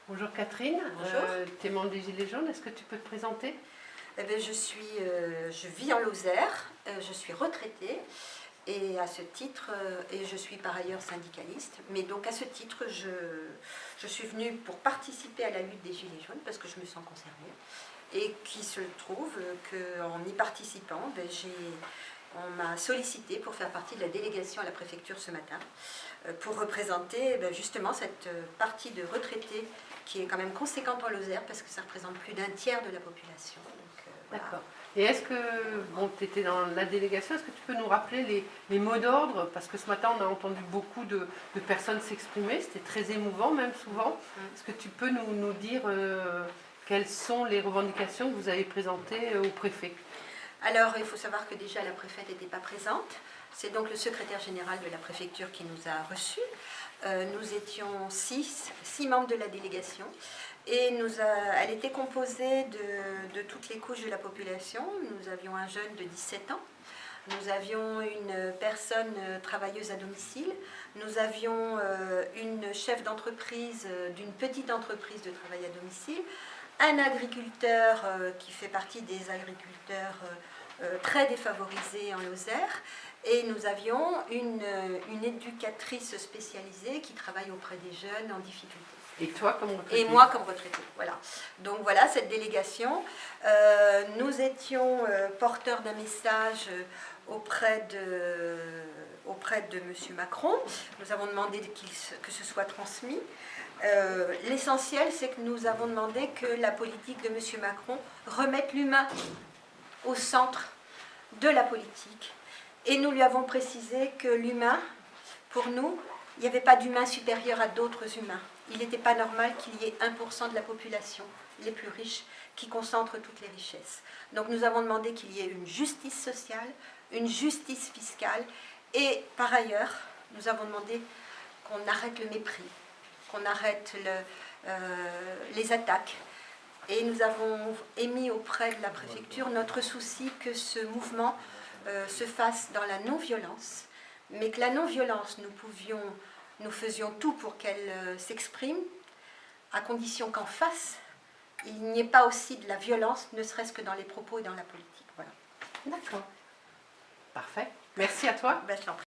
Bonjour Catherine. Bonjour. Tu es membre des Gilets jaunes, est-ce que tu peux te présenter? Eh bien, je vis en Lozère, je suis retraitée et à ce titre, et je suis par ailleurs syndicaliste, mais donc à ce titre, je suis venue pour participer à la lutte des Gilets jaunes parce que je me sens concernée et qu'il se trouve qu'en y participant, on m'a sollicité pour faire partie de la délégation à la préfecture ce matin pour représenter justement cette partie de retraités qui est quand même conséquente en Lozère parce que ça représente plus d'un tiers de la population. Voilà. D'accord. Et est-ce que, bon, tu étais dans la délégation, est-ce que tu peux nous rappeler les mots d'ordre? Parce que ce matin, on a entendu beaucoup de personnes s'exprimer, c'était très émouvant même souvent. Est-ce que tu peux nous dire quelles sont les revendications que vous avez présentées au préfet? Alors, il faut savoir que déjà la préfète n'était pas présente. C'est donc le secrétaire général de la préfecture qui nous a reçus. Nous étions six membres de la délégation. Et elle était composée de toutes les couches de la population. Nous avions un jeune de 17 ans. Nous avions une personne travailleuse à domicile. Nous avions une chef d'entreprise d'une petite entreprise de travail à domicile. Un agriculteur qui fait partie des agriculteurs très défavorisés en Lozère. Et nous avions une éducatrice spécialisée qui travaille auprès des jeunes en difficulté. Et toi comme retraité? Et moi comme retraitée, voilà. Donc voilà cette délégation. Nous étions porteurs d'un message auprès de M. Macron. Nous avons demandé que ce soit transmis. L'essentiel, c'est que nous avons demandé que la politique de M. Macron remette l'humain au centre de la politique. Et nous lui avons précisé que l'humain, pour nous, il n'y avait pas d'humain supérieur à d'autres humains. Il n'était pas normal qu'il y ait 1% de la population, les plus riches, qui concentrent toutes les richesses. Donc nous avons demandé qu'il y ait une justice sociale, une justice fiscale, et par ailleurs, nous avons demandé qu'on arrête le mépris, qu'on arrête les attaques. Et nous avons émis auprès de la préfecture notre souci que ce mouvement se fasse dans la non-violence, mais que la non-violence, nous faisions tout pour qu'elle s'exprime, à condition qu'en face, il n'y ait pas aussi de la violence, ne serait-ce que dans les propos et dans la politique. Voilà. D'accord. Parfait. Merci à toi. Ben, je t'en prie.